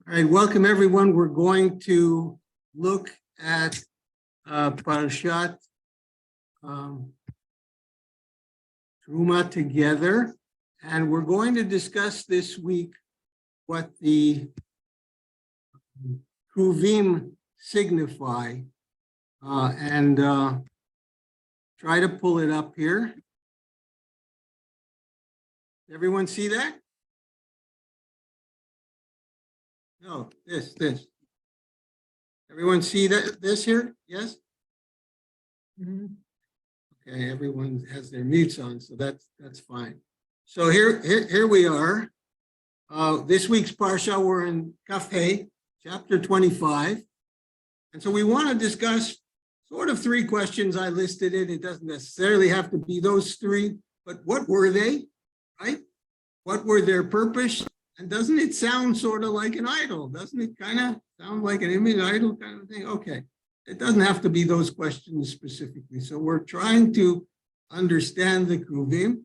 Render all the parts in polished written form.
All right, welcome everyone. We're going to look at Parashat Terumah together, and we're going to discuss this week what the Kruvim signify, and try to pull it up here. Everyone see that? No, this. Everyone see that this here? Yes? Okay, everyone has their mutes on, so that's fine. So here we are. This week's Parsha, we're in Kaf Hey, chapter 25. And so we want to discuss sort of three questions. I listed it. It doesn't necessarily have to be those three, but what were they, right? What were their purpose? And doesn't it sound sort of like an idol? Doesn't it kind of sound like an image idol kind of thing? Okay, it doesn't have to be those questions specifically. So we're trying to understand the Kruvim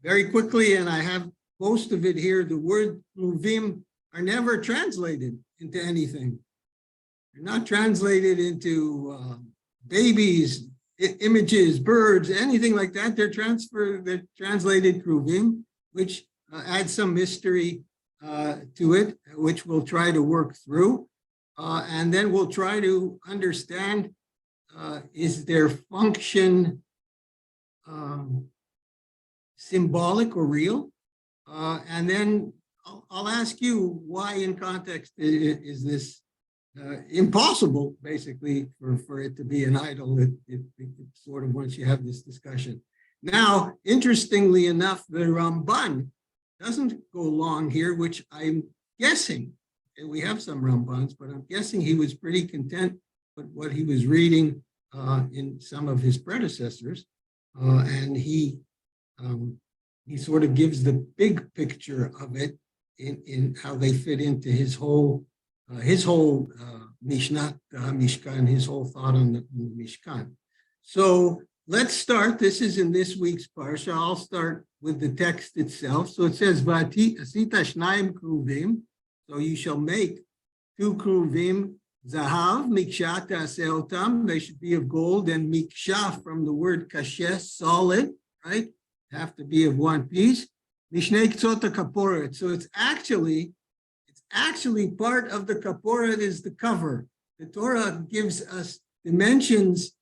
very quickly, and I have most of it here. The word Kruvim are never translated into anything. They're not translated into babies, images, birds, anything like that. They're translated Kruvim, which add some mystery to it, which we'll try to work through. And then we'll try to understand, is their function symbolic or real? And then I'll ask you why in context is this impossible, basically, for it to be an idol. It sort of, once you have this discussion. Now, interestingly enough, the Ramban doesn't go long here, which I'm guessing, and we have some Rambans, but I'm guessing he was pretty content with what he was reading in some of his predecessors, and he sort of gives the big picture of it in how they fit into his whole Mishnat Mishkan, his whole thought on the Mishkan. So let's start. This is in this week's Parsha. I'll start with the text itself. So it says, "Vati asita shnayim kruvim." So you shall make two kruvim, zahav miksha ta'aseh otam. They should be of gold, and miksha from the word kashes, solid, right? Have to be of one piece. Mishnei ktzot kaporet. So it's actually part of the kaporet is the cover. The Torah gives us dimensions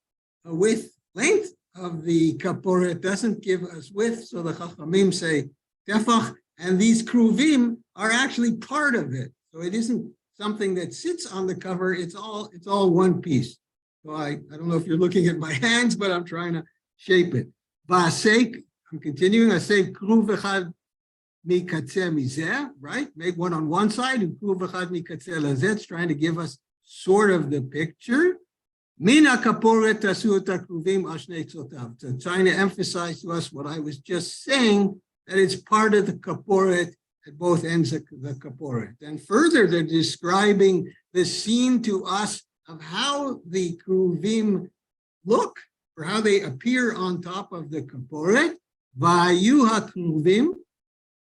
with length of the kaporet, doesn't give us width, so the Chachamim say tefach, and these kruvim are actually part of it. So it isn't something that sits on the cover, it's all one piece. So I don't know if you're looking at my hands, but I'm trying to shape it. Va'asek, I'm continuing, I say kruv echad mikatzeh mizeh, right? Make one on one side, and kruv echad mikatzeh lazeh. It's trying to give us sort of the picture. Mina kaporet tasuta kruvim ashnei tzotav. So trying to emphasize to us what I was just saying, that it's part of the kaporet at both ends of the kaporet. And further, they're describing the scene to us of how the kruvim look, or how they appear on top of the kaporet. Vayu hakruvim,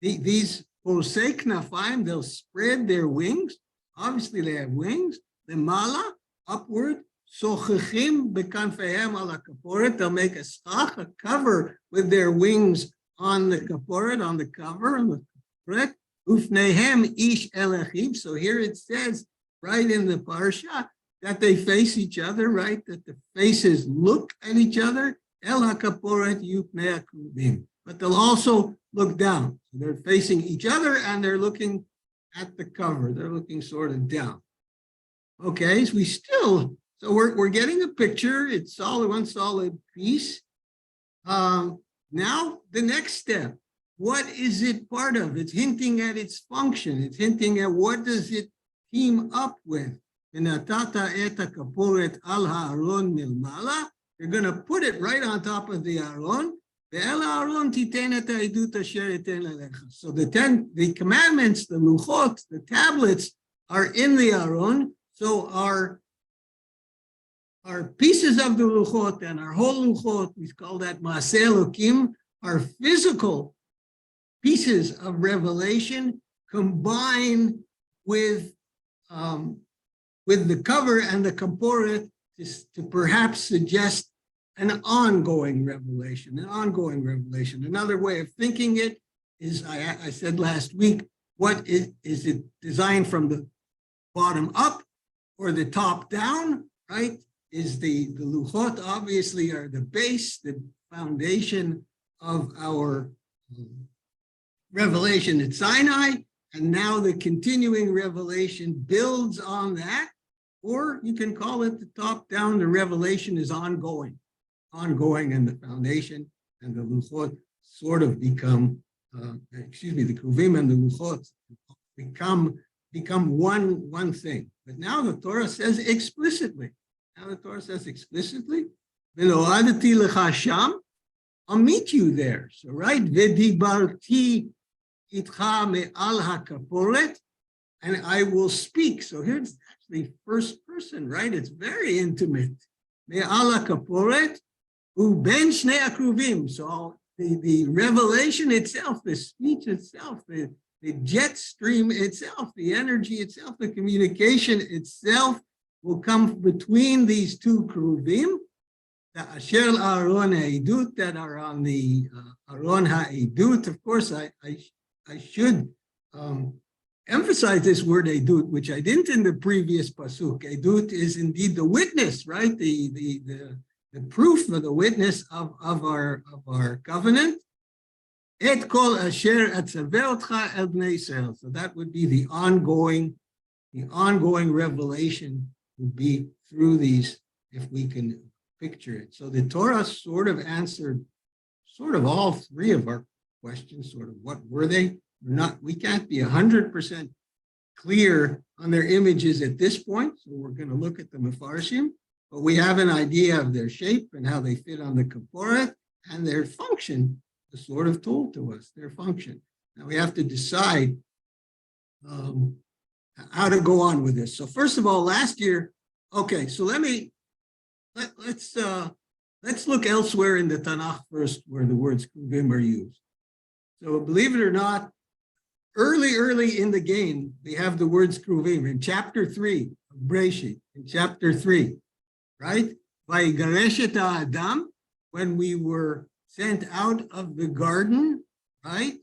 these posei knafaim, they'll spread their wings. Obviously, they have wings. The mala, upward. Sochachim bekanfehem ala kaporet. They'll make a schach, a cover with their wings on the kaporet, on the cover, on the kaporet. Ufnehem ish elachim. So here it says, right in the parsha, that they face each other, right? That the faces look at each other. El hakaporet yupnei kruvim. But they'll also look down. So they're facing each other and they're looking at the cover. They're looking sort of down. Okay, so we're getting a picture. It's solid, one solid piece. Now the next step, what is it part of? It's hinting at its function. It's hinting at what does it team up with. V'natata et hakaporet al ha'aron milmala. You're going to put it right on top of the aron. So the commandments, the luchot, the tablets are in the aron. So our pieces of the luchot and our whole luchot, we call that Maaseh Elokim, are physical pieces of revelation combine with the cover and the kaporet to perhaps suggest an ongoing revelation. Another way of thinking it is, I said last week, what is it designed from the bottom up or the top down, right? Is the luchot obviously are the base, the foundation of our revelation at Sinai, and now the continuing revelation builds on that, or you can call it the top down, the revelation is ongoing and the foundation and the luchot sort of become, the Kruvim and the luchot become one thing. But now the Torah says explicitly, Ve'lo'adati lecha sham, I'll meet you there. So, right, V'dibarti itcha me'al hakaporet, and I will speak. So here's actually first person, right? It's very intimate. Me'al hakaporet u'ben shnei akruvim. So the revelation itself, the speech itself, the jet stream itself, the energy itself, the communication itself will come between these two kruvim, the asher Aaron ha'edut, that are on the Aaron ha'edut. Of course, I should emphasize this word edut, which I didn't in the previous pasuk. Edut is indeed the witness, right? The proof of the witness of our covenant. Et kol asher atzaveh otcha el bnei Yisrael. So that would be the ongoing revelation would be through these, if we can picture it. So the Torah sort of answered all three of our questions. Sort of what were they? We can't be 100% clear on their images at this point. So we're going to look at the Mefarshim, but we have an idea of their shape and how they fit on the kaporet, and their function is sort of told to us, their function. Now we have to decide how to go on with this. So first of all, last year, okay, so let's look elsewhere in the Tanakh first where the words Kruvim are used. So believe it or not, early in the game, we have the words Kruvim in chapter 3 of Breshit, in chapter 3, right? Vayigaresh et ha'adam, when we were sent out of the garden, right?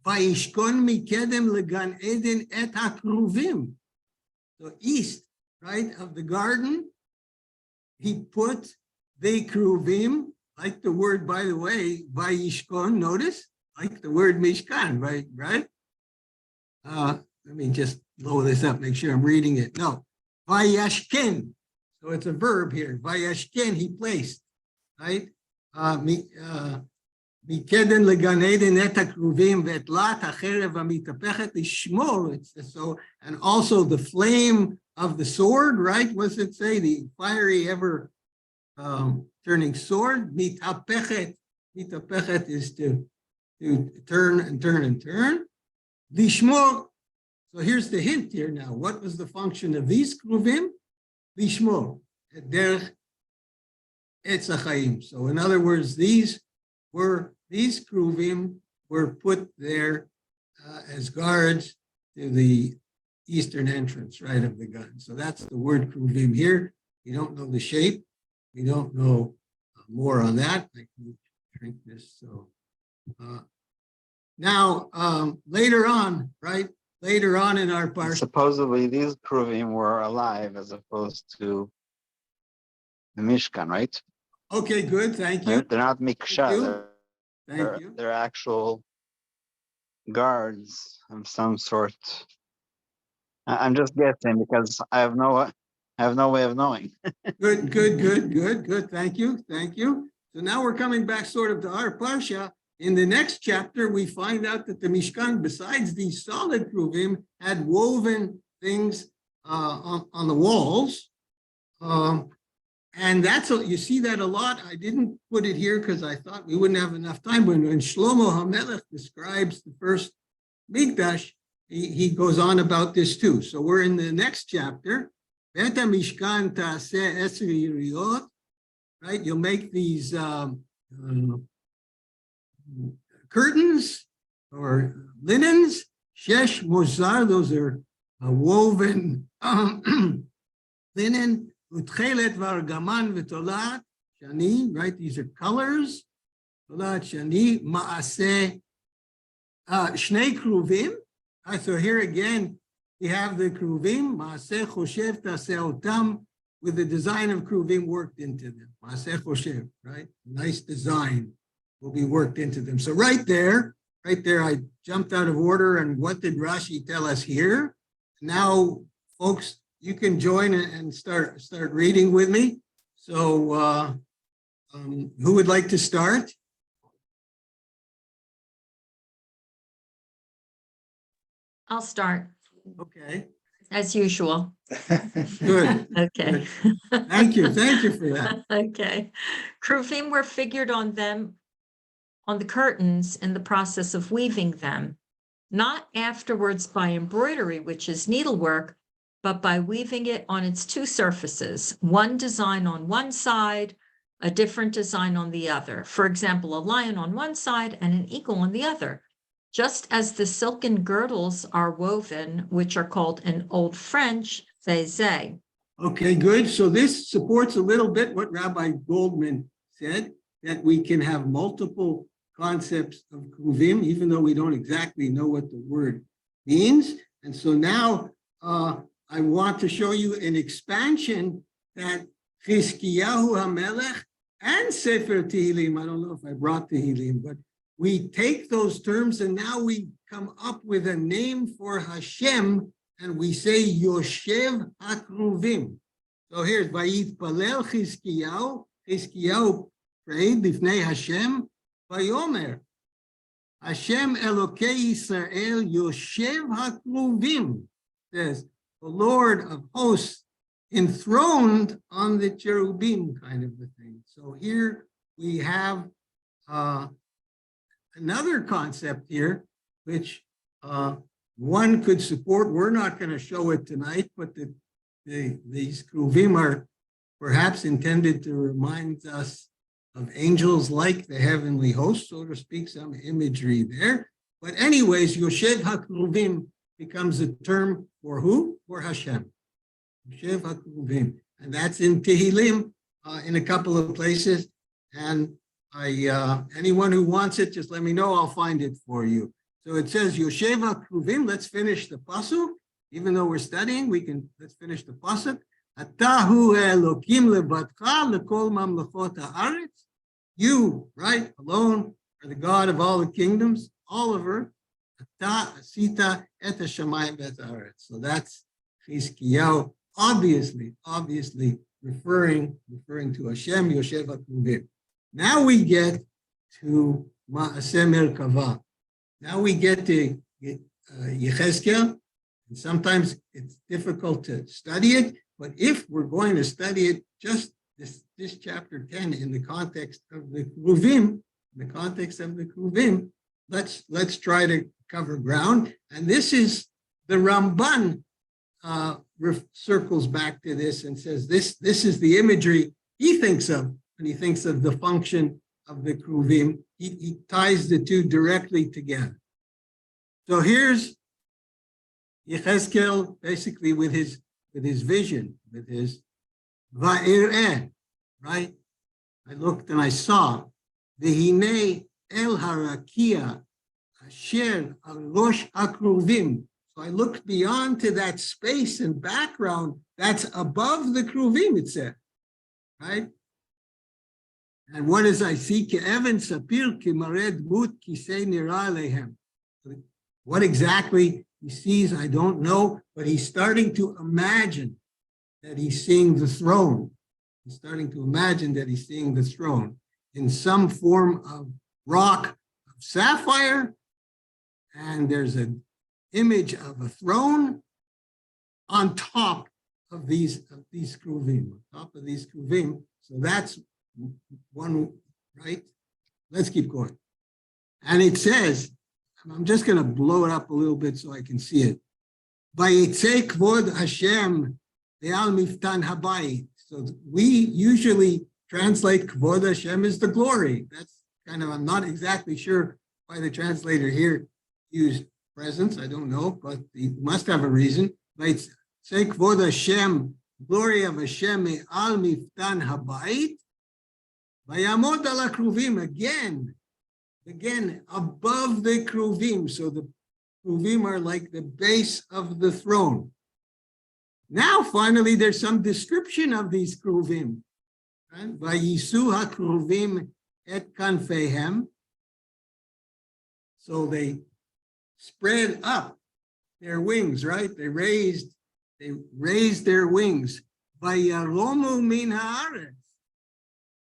Vayishkon mikedem legan eden et hakruvim. So east, right, of the garden, he put the kruvim, like the word, by the way, vayishkon, notice, like the word mishkan, right? Let me just blow this up, make sure I'm reading it. No, vayashken. So it's a verb here. Vayashken, he placed, right? Mikeden legan eden et hakruvim ve'etlat hacherev hamitapechet lishmor. So, and also the flame of the sword, right? What does it say? The fiery ever turning sword. Mitapechet is to turn and turn and turn. Lishmor. So here's the hint here now. What was the function of these kruvim? Lishmor. Derech etz hachaim. So in other words, these kruvim were put there as guards to the eastern entrance, right, of the gun. So that's the word kruvim here. We don't know the shape. We don't know more on that. I can drink this. So now later on, right? Later on in our parsha, supposedly these kruvim were alive as opposed to the Mishkan, right? Okay, good. Thank you. They're not miksha. Thank you. They're actual guards of some sort. I'm just guessing because I have no way of knowing. Good. Thank you. So now we're coming back sort of to our parsha. In the next chapter, we find out that the Mishkan, besides these solid kruvim, had woven things on the walls. And you see that a lot. I didn't put it here because I thought we wouldn't have enough time. When Shlomo HaMelech describes the first Mikdash, he goes on about this too. So we're in the next chapter. Bet HaMishkan ta'aseh 10 yiriyot, right? You'll make these curtains or linens, Shesh mozar, those are woven linen. Utchelet vargaman v'tolat shani, right? These are colors. Tolat shani maaseh shnei kruvim. So here again, we have the kruvim maaseh choshev taseh otam, with the design of kruvim worked into them. Maaseh choshev, right? Nice design will be worked into them. So right there, I jumped out of order. And what did Rashi tell us here? Now, folks, you can join and start reading with me. So who would like to start? I'll start, Okay, as usual. good. Okay. Good. Thank you for that. Okay. Kruvim were figured on the curtains in the process of weaving them, not afterwards by embroidery, which is needlework, but by weaving it on its two surfaces, one design on one side, a different design on the other. For example, a lion on one side and an eagle on the other. Just as the silken girdles are woven, which are called in Old French, zézé. Okay, good. So this supports a little bit what Rabbi Goldman said, that we can have multiple concepts of kruvim, even though we don't exactly know what the word means. And so now I want to show you an expansion that Chizkiyahu HaMelech and Sefer Tehillim, I don't know if I brought Tehillim, but we take those terms and now we come up with a name for Hashem, and we say Yoshev HaKruvim. So here's Vayitpalel Chizkiyahu. Chizkiyahu prayed Bifnei Hashem, Vayomer Hashem Elokei Yisrael Yoshev HaKruvim, says the Lord of hosts enthroned on the cherubim, kind of a thing. So here we have another concept here, which one could support. We're not going to show it tonight, but these kruvim are perhaps intended to remind us of angels like the heavenly host, so to speak, some imagery there. But anyways, Yoshev HaKruvim becomes a term for who? For Hashem. Yoshev HaKruvim. And that's in Tehillim in a couple of places. And anyone who wants it, just let me know, I'll find it for you. So it says Yoshev HaKruvim. Let's finish the pasuk. Even though we're studying, let's finish the pasuk. Atahu Elokim levatcha lekol mamlechot haaretz. You, right, alone are the God of all the kingdoms, all of earth. Ata asita et hashamayim v'et haaretz. So that's Chizkiyahu, obviously referring to Hashem, Yoshev HaKruvim. Now we get to Ma'aseh Merkavah. Now we get to Yechezkel, and sometimes it's difficult to study it, but if we're going to study it, just this chapter 10 in the context of the Kruvim, let's try to cover ground. And this is the Ramban circles back to this and says this is the imagery he thinks of when he thinks of the function of the Kruvim. He ties the two directly together. So here's Yechezkel basically with his vision, with his Va'ir'eh, right? I looked and I saw V'hinei el harakia asher al rosh hakruvim. So I looked beyond to that space and background that's above the kruvim, it said, right? And what does I see? Ke'evan sapir kimared mut kisei nira alehem. What exactly he sees, I don't know, but he's starting to imagine that he's seeing the throne. He's starting to imagine that he's seeing the throne in some form of rock of sapphire, and there's an image of a throne on top of these kruvim, So that's one, right? Let's keep going. And it says, I'm just going to blow it up a little bit so I can see it. Vayitzei kvod Hashem ve'al miftan habayit. So we usually translate kvod Hashem as the glory. That's kind of, I'm not exactly sure why the translator here used presence. I don't know, but he must have a reason. But say Kvod Hashem, glory of Hashem al miftan habayit, vayamod ala kruvim, again above the kruvim. So the kruvim are like the base of the throne. Now, finally, there's some description of these kruvim. Vayisu hakruvim et kanfehem. So they spread up their wings, right? They raised their wings. Vayaromu min haaretz.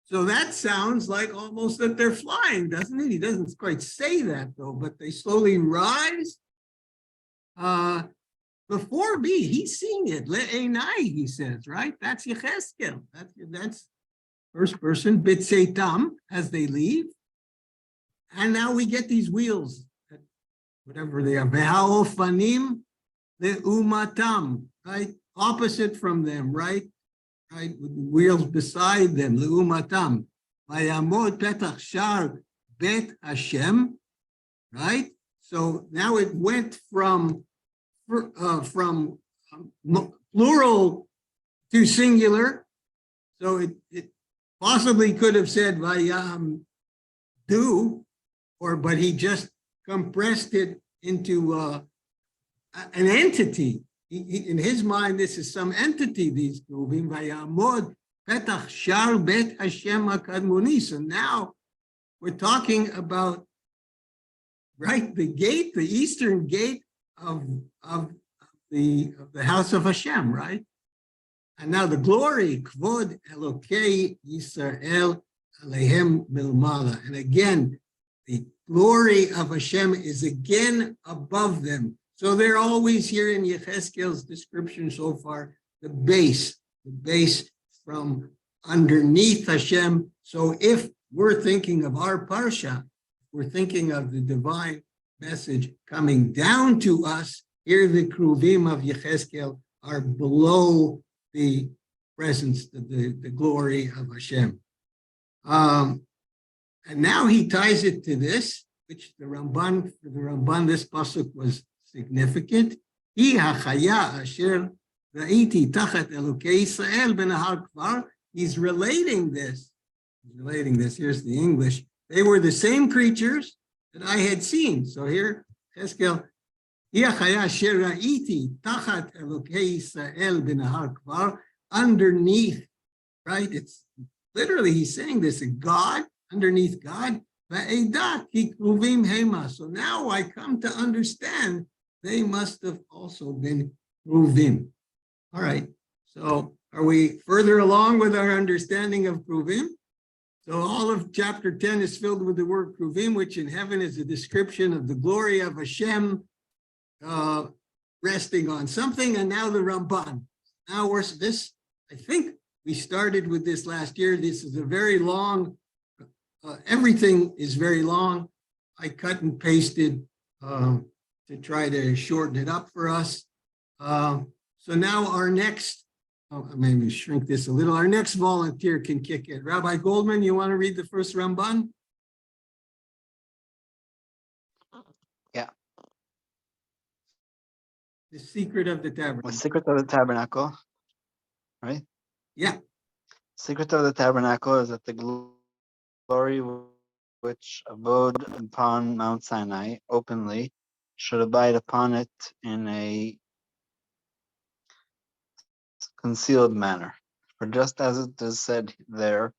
So that sounds like almost that they're flying, doesn't it? He doesn't quite say that though, but they slowly rise. Before me, he's seeing it. Le'enai, he says, right? That's Yecheskel. That's first person, Bitseitam, as they leave. And now we get these wheels, whatever they are. Ve'haofanim le'umatam, right? Opposite from them, right? Right, with the wheels beside them, le'umatam. Vayamod petach shar bet Hashem, right? So now it went from plural to singular. So it possibly could have said vayam do, but he just compressed it into an entity. In his mind, this is some entity, these Kruvim. Vayamod petach shar bet Hashem hakadmoni. So now we're talking about, right, the gate, the eastern gate of the house of Hashem, right? And now the glory, Kvod Elokei Yisrael Alehem Milmala. And again, the glory of Hashem is again above them. So they're always here in Yecheskel's description so far, the base from underneath Hashem. So if we're thinking of our Parsha, we're thinking of the divine message coming down to us, here the Kruvim of Yecheskel are below the presence, the glory of Hashem. And now he ties it to this, which for the Ramban, this pasuk was significant. He's relating this. Here's the English. They were the same creatures that I had seen. So here, Heskel, underneath, right? It's literally, he's saying this, God, underneath God. So now I come to understand they must have also been Kruvim. All right, so are we further along with our understanding of Kruvim? So all of chapter 10 is filled with the word Kruvim, which in heaven is a description of the glory of Hashem resting on something. And now the Ramban. Now I think we started with this last year. This is a very long, everything is very long. I cut and pasted to try to shorten it up for us. So now our next, maybe shrink this a little. Our next volunteer can kick it. Rabbi Goldman, you want to read the first Ramban? Yeah. The secret of the tabernacle. The secret of the tabernacle, right? Yeah. Secret of the tabernacle is that the glory which abode upon Mount Sinai openly should abide upon it in a concealed manner. For just as it is said there,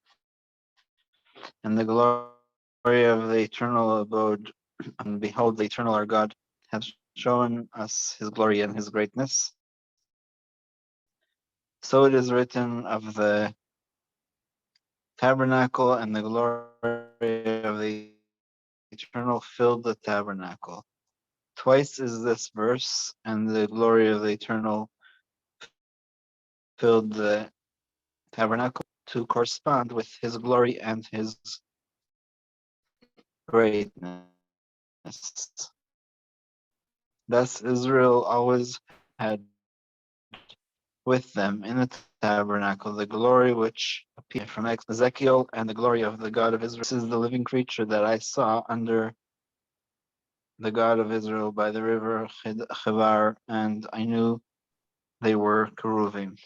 and the glory of the eternal abode, and behold, the eternal our God hath shown us his glory and his greatness. So it is written of the tabernacle, and the glory of the eternal filled the tabernacle. Twice is this verse, and the glory of the eternal filled the tabernacle to correspond with his glory and his greatness. Thus Israel always had with them in the tabernacle the glory which appeared from Ezekiel, and the glory of the God of Israel. This is the living creature that I saw under the God of Israel by the river Chebar, and I knew they were Kruvim.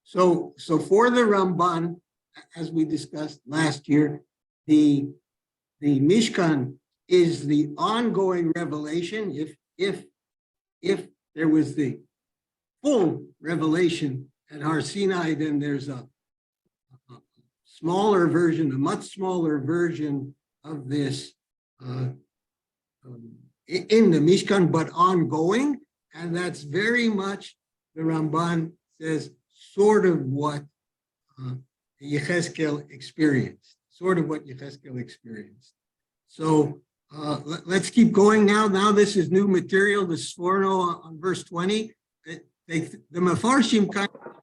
So for the Ramban, as we discussed last year, the Mishkan is the ongoing revelation. If there was the full revelation at Har Sinai, then there's a smaller version, a much smaller version of this in the Mishkan, but ongoing. And that's very much, the Ramban says, sort of what Yechezkel experienced, So let's keep going now. Now this is new material, the Sforno on verse 20. The Mefarshim kind of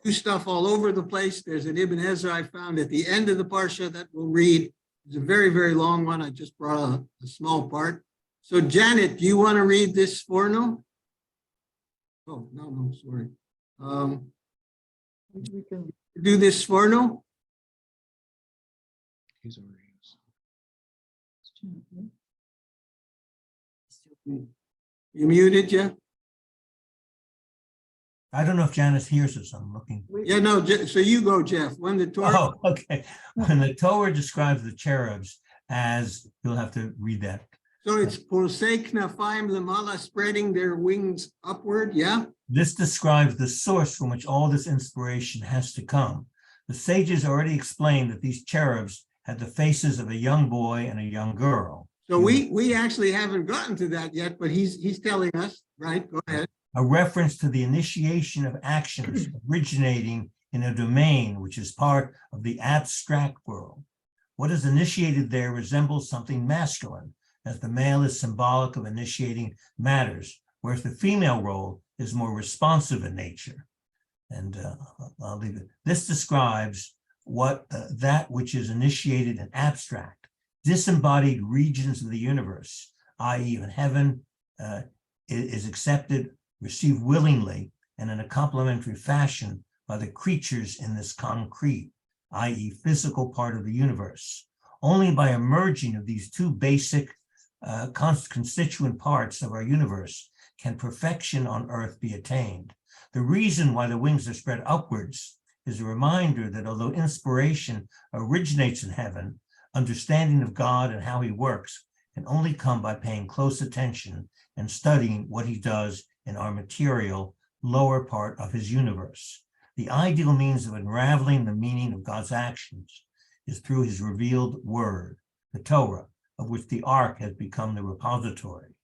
do stuff all over the place. There's an Ibn Ezra I found at the end of the Parsha that we'll read. It's a very, very long one. I just brought a small part. So Janet, do you want to read this Sforno? Oh, no, sorry. We can do this Sforno. He's already. You muted, Jeff? I don't know if Janice hears us. I'm looking. Yeah, no, so you go, Jeff. When the Torah. Oh, okay. When the Torah describes the cherubs as, you'll have to read that. So it's posei knafayim lemala, spreading their wings upward, yeah? This describes the source from which all this inspiration has to come. The sages already explained that these cherubs had the faces of a young boy and a young girl. So we actually haven't gotten to that yet, but he's telling us, right? Go ahead. A reference to the initiation of actions originating in a domain which is part of the abstract world. What is initiated there resembles something masculine, as the male is symbolic of initiating matters, whereas the female role is more responsive in nature. And I'll leave it. This describes what that which is initiated in abstract, disembodied regions of the universe, i.e. in heaven, is accepted, received willingly, and in a complementary fashion by the creatures in this concrete, i.e. physical part of the universe. Only by a merging of these two basic constituent parts of our universe can perfection on earth be attained. The reason why the wings are spread upwards is a reminder that although inspiration originates in heaven, understanding of God and how he works can only come by paying close attention and studying what he does in our material, lower part of his universe. The ideal means of unraveling the meaning of God's actions is through his revealed word, the Torah, of which the Ark has become the repository.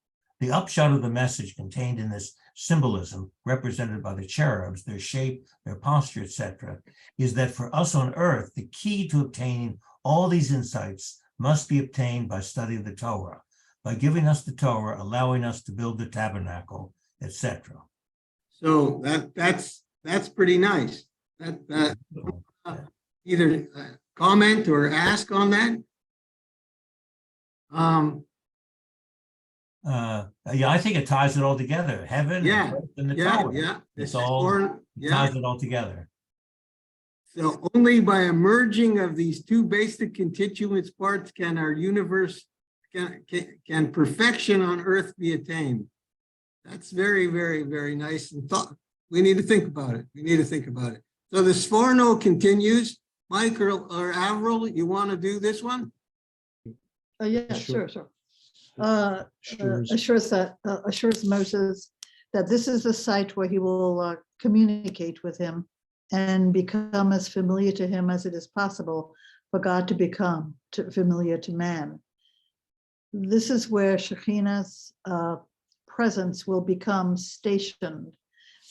The upshot of the message contained in this symbolism, represented by the cherubs, their shape, their posture, etc., is that for us on earth, the key to obtaining all these insights must be obtained by study of the Torah, by giving us the Torah, allowing us to build the tabernacle, etc. So that's pretty nice. Either comment or ask on that. Yeah, I think it ties it all together. Heaven, Yeah, and earth, and the yeah, Torah. yeah. It's all Yeah. ties it all together. So only by a merging of these two basic constituent parts can our universe, can perfection on earth be attained. That's very, very, very nice. And we need to think about it. So the Sforno continues. Mike or Avril, you want to do this one? Yeah, Sure. sure. Assures. Assures Moses that this is the site where he will communicate with him and become as familiar to him as it is possible for God to become familiar to man. This is where Shekhinah's presence will become stationed,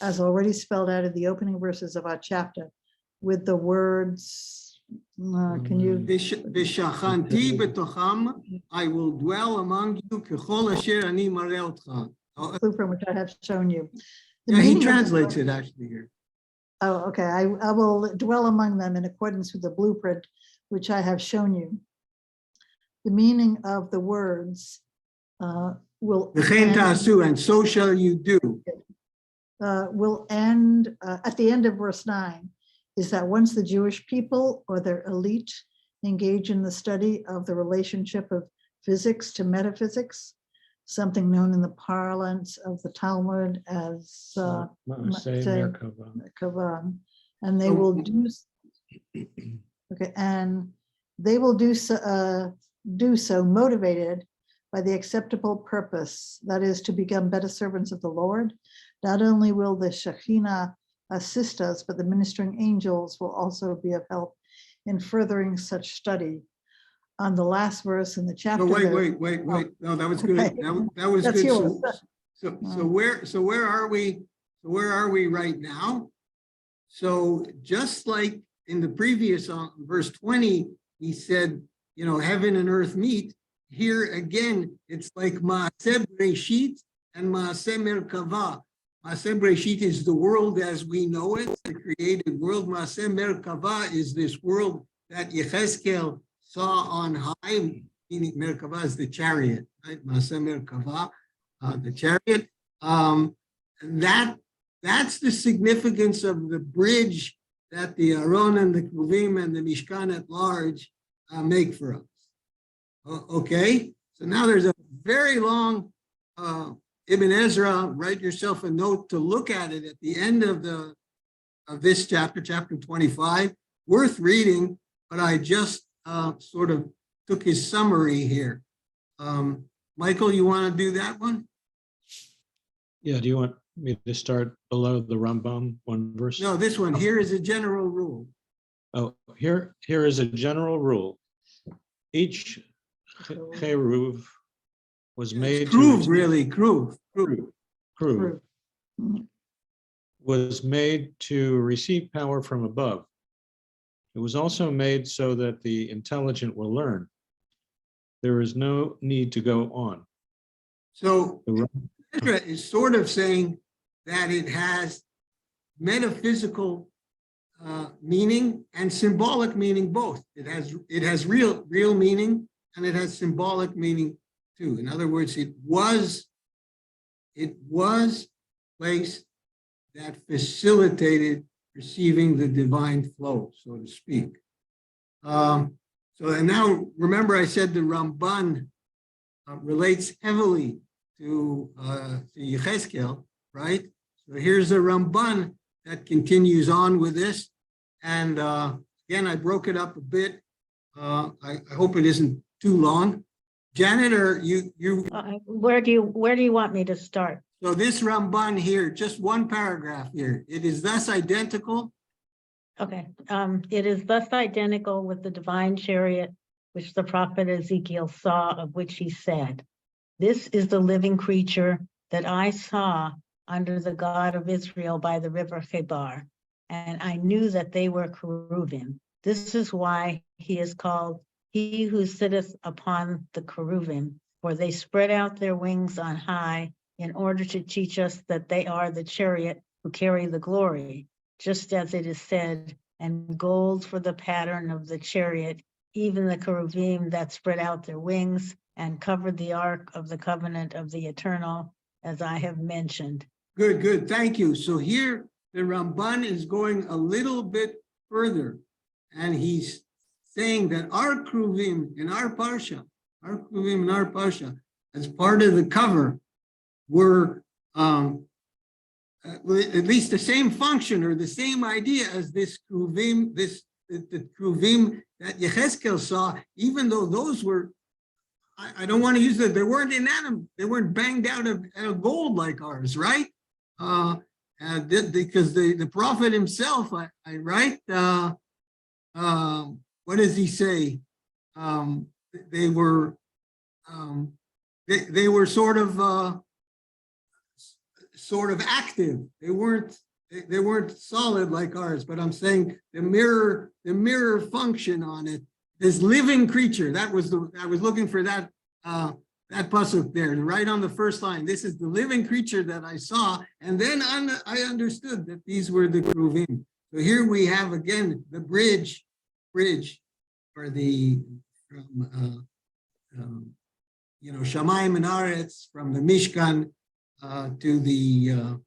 as already spelled out in the opening verses of our chapter, with the words, can you? V'shachanti betocham, I will dwell among you, kechol asher ani mareh otcha. From which I have shown you. The Yeah, he meaning of the translates word- it actually here. Oh, okay. I will dwell among them in accordance with the blueprint which I have shown you. The meaning of the words will V'chein end, ta'asu, and so shall you do. will end at the end of verse 9, is that once the Jewish people or their elite engage in the study of the relationship of physics to metaphysics, something known in the parlance of the Talmud as Maaseh say, Merkava. Kavan, and they So- will do okay, and they will do so motivated by the acceptable purpose, that is to become better servants of the Lord. Not only will the Shekhinah assist us, but the ministering angels will also be of help in furthering such study. On the last verse in the chapter. No, there- wait. No, that was good. Okay. That was That's good. yours. So where are we? Where are we right now? So just like in the previous verse 20, he said, heaven and earth meet. Here again, it's like Maaseh Breshit and Maaseh Merkava. Maaseh Breshit is the world as we know it, the created world. Maaseh Merkava is this world that Yechezkel saw on high, meaning Merkava is the chariot, right? Maaseh Merkava, the chariot. That's the significance of the bridge that the Aron and the Kruvim and the Mishkan at large make for us. Okay, so now there's a very long Ibn Ezra. Write yourself a note to look at it at the end of this chapter 25. Worth reading, but I just sort of took his summary here. Michael, you want to do that one? Yeah, do you want me to start below the Ramban one verse? No, this one. Here is a general rule. Oh, here is a general rule. Each cheruv was made Kruv, to really, Kruv. Kruv Mhm. was made to receive power from above. It was also made so that the intelligent will learn. There is no need to go on. So The Ezra is sort of saying that it has metaphysical meaning and symbolic meaning both. It has real meaning and it has symbolic meaning too. In other words, it was place that facilitated receiving the divine flow, so to speak. And now remember I said the Ramban relates heavily to Yechezkel, right? So here's a Ramban that continues on with this. And again, I broke it up a bit. I hope it isn't too long. Janet, or you Where do you want me to start? so this Ramban here, just one paragraph here. It is thus identical. Okay, it is thus identical with the divine chariot which the prophet Ezekiel saw, of which he said, "This is the living creature that I saw under the God of Israel by the river Chebar, and I knew that they were Kruvim. This is why he is called he who sitteth upon the Kruvim, for they spread out their wings on high in order to teach us that they are the chariot who carry the glory, just as it is said, and gold for the pattern of the chariot, even the Kruvim that spread out their wings and covered the ark of the covenant of the eternal, as I have mentioned." Good. Thank you. So here the Ramban is going a little bit further, and he's saying that our Kruvim in our Parsha, as part of the cover, were at least the same function or the same idea as this Kruvim, the Kruvim that Yechezkel saw, even though those were, I don't want to use that, they weren't inanimate, they weren't banged out of gold like ours, right? Because the prophet himself, what does he say? They were sort of active. They weren't solid like ours, but I'm saying the mirror function on it, this living creature. I was looking for that pasuk there, right on the first line. This is the living creature that I saw, and then I understood that these were the Kruvim. So here we have again the bridge, or the Shamayim and Aretz, from the Mishkan to the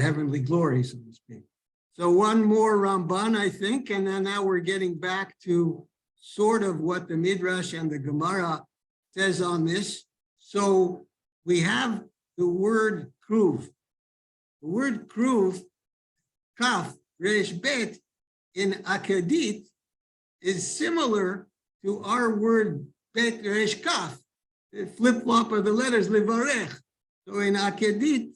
heavenly glory, so to speak. So one more Ramban, I think, and then now we're getting back to sort of what the Midrash and the Gemara says on this. So we have the word kruv. The word kruv, kaf, resh bet, in Akkadit is similar to our word bet resh kaf, the flip-flop of the letters, levarech. So in Akkadit,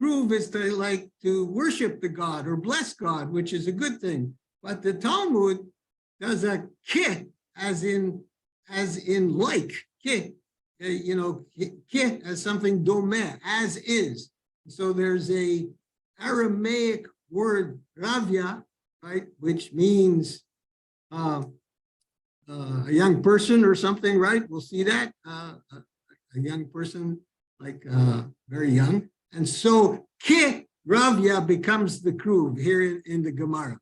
kruv is to worship the God or bless God, which is a good thing. But the Talmud does a ke, as in like, ke, ke as something domeh, as is. So there's a Aramaic word ravya, right, which means a young person or something, right? We'll see that a young person, like very young, and so ke ravya becomes the kruv here in the Gemara.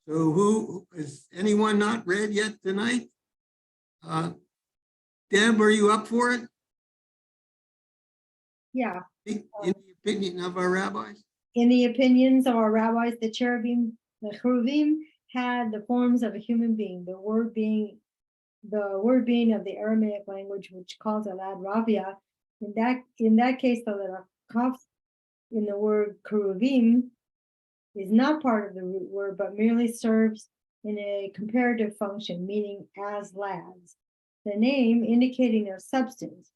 So who is anyone not read yet tonight? Deb, are you up for it? Yeah, In the opinion of our rabbis? in the opinions of our rabbis, the cherubim, the Kruvim, had the forms of a human being, the word being of the Aramaic language, which calls a lad Ravia. In that case, the letter Kaf in the word Kruvim is not part of the root word, but merely serves in a comparative function, meaning as lads. The name indicating their substance.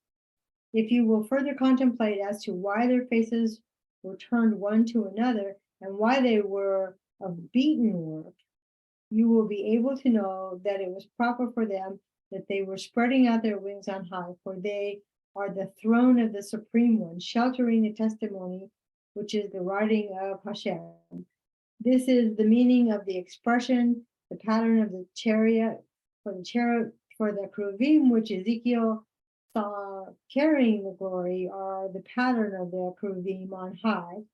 If you will further contemplate as to why their faces were turned one to another and why they were of beaten work, you will be able to know that it was proper for them that they were spreading out their wings on high, for they are the throne of the Supreme One, sheltering the testimony, which is the writing of Hashem. This is the meaning of the expression, the pattern of the chariot, for the Kruvim, which Ezekiel saw carrying the glory, are the pattern of the Kruvim on high.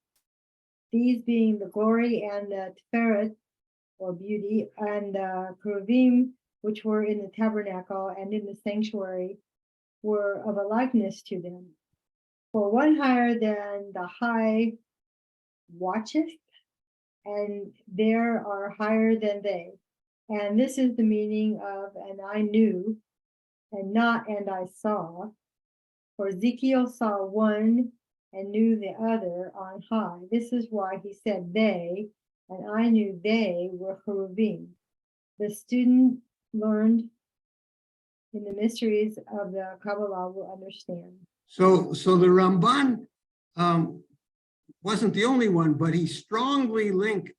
These being the glory and the Tiferet, or beauty, and the Kruvim, which were in the tabernacle and in the sanctuary, were of a likeness to them. For one higher than the high watcheth, and there are higher than they. And this is the meaning of, and I knew, and not, and I saw. For Ezekiel saw one and knew the other on high. This is why he said they, and I knew they were Cheruvim. The student learned in the mysteries of the Kabbalah will understand. So the Ramban wasn't the only one, but he strongly linked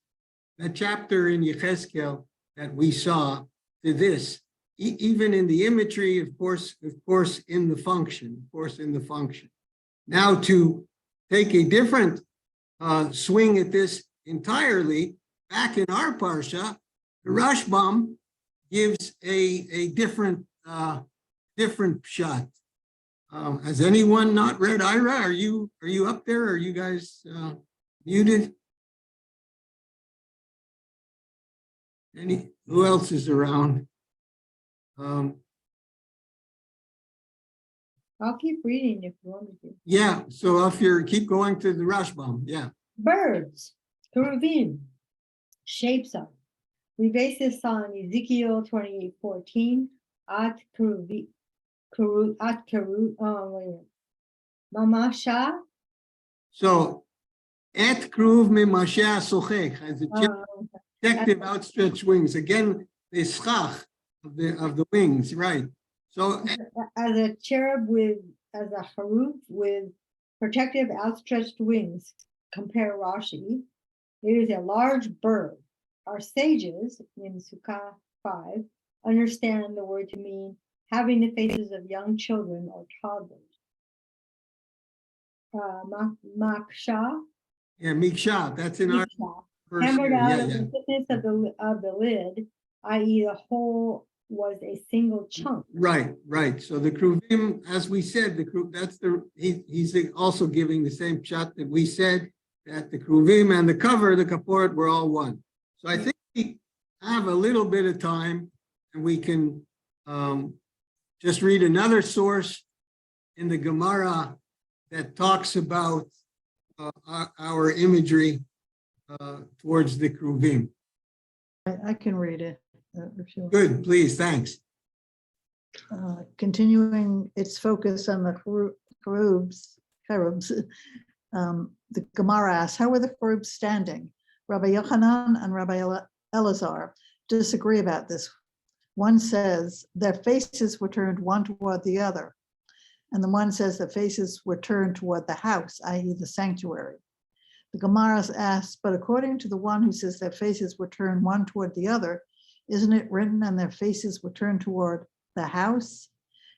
that chapter in Yechezkel that we saw to this, even in the imagery, of course, in the function, Now to take a different swing at this entirely, back in our parsha, the Rashbam gives a different shot. Has anyone not read Ira? Are you up there? Are you guys muted? Who else is around? I'll keep reading if you want me to. Yeah, so if you keep going to the Rashbam, yeah. Birds, Kruvim, shapes of. We base this on Ezekiel 28:14. At Keruv, Mamasha. So, et Kruv Mimasha Sochech, as a protective outstretched wings. Again, the schach of the wings, right? So, as a cherub as a haruf with protective outstretched wings, compare Rashi. It is a large bird. Our sages in Sukkah 5 understand the word to mean having the faces of young children or toddlers. Maksha. yeah, Miksha, that's in our verse Hammered here. out Yeah, of yeah. the thickness of the lid, i.e. the whole was a single chunk. Right. So the Kruvim, as we said, he's also giving the same shot that we said, that the Kruvim and the cover, the Kaporet, were all one. So I think we have a little bit of time, and we can just read another source in the Gemara that talks about our imagery towards the Kruvim. I can read it. If you want. Good, please, thanks. Continuing its focus on the cherubs, the Gemara asks, how were the cherubs standing? Rabbi Yochanan and Rabbi Elazar disagree about this. One says their faces were turned one toward the other, and the one says their faces were turned toward the house, i.e. the sanctuary. The Gemara asks, but according to the one who says their faces were turned one toward the other, isn't it written and their faces were turned toward the house?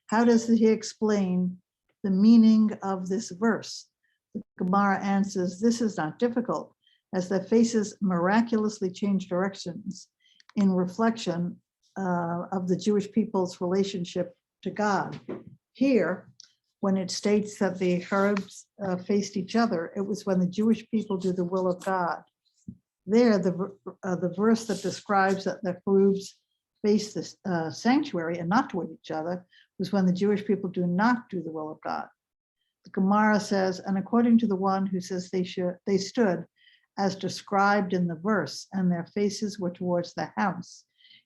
How does he explain the meaning of this verse? The Gemara answers, this is not difficult, as their faces miraculously change directions in reflection of the Jewish people's relationship to God. Here, when it states that the cherubs faced each other, it was when the Jewish people do the will of God. There, the verse that describes that the cherubs face the sanctuary and not toward each other was when the Jewish people do not do the will of God. The Gemara says, and according to the one who says they stood as described in the verse, and their faces were towards the house.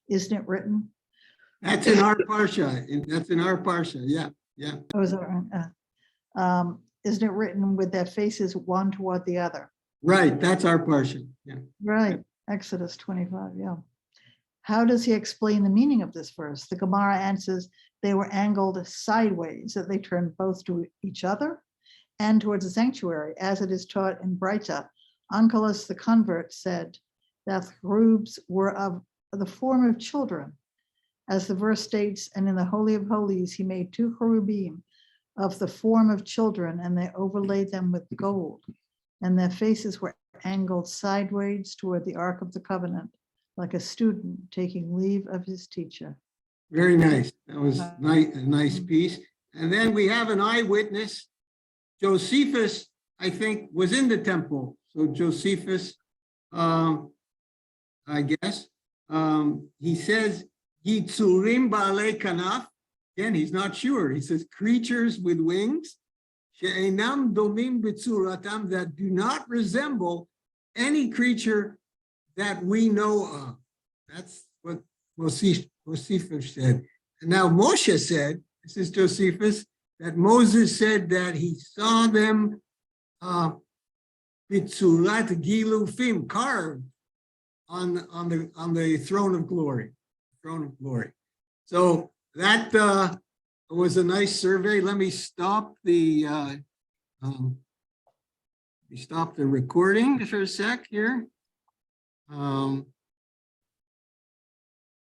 Isn't it written? That's in our parsha. That's in our parsha. Yeah, yeah. Oh, isn't it written with their faces one toward the other? Right, that's our parsha. Yeah. Right, Exodus 25, yeah. How does he explain the meaning of this verse? The Gemara answers, they were angled sideways, that they turned both to each other and towards the sanctuary, as it is taught in Breita. Onkelos the convert said that the cherubs were of the form of children. As the verse states, and in the Holy of Holies, he made 2 cherubim of the form of children, and they overlaid them with gold. And their faces were angled sideways toward the Ark of the Covenant, like a student taking leave of his teacher. Very nice. That was nice, a nice piece. And then we have an eyewitness. Josephus, I think, was in the temple. So Josephus, I guess, he says, Yitzurim ba'alei kanaf. Again, he's not sure. He says, creatures with wings, she'enam domim b'tzuratam, that do not resemble any creature that we know of. That's what Josephus said. And now Moshe said, this is Josephus, that Moses said that he saw them b'tzurat gilufim, carved on the throne of glory. So that was a nice survey. Let me stop the recording for a sec here.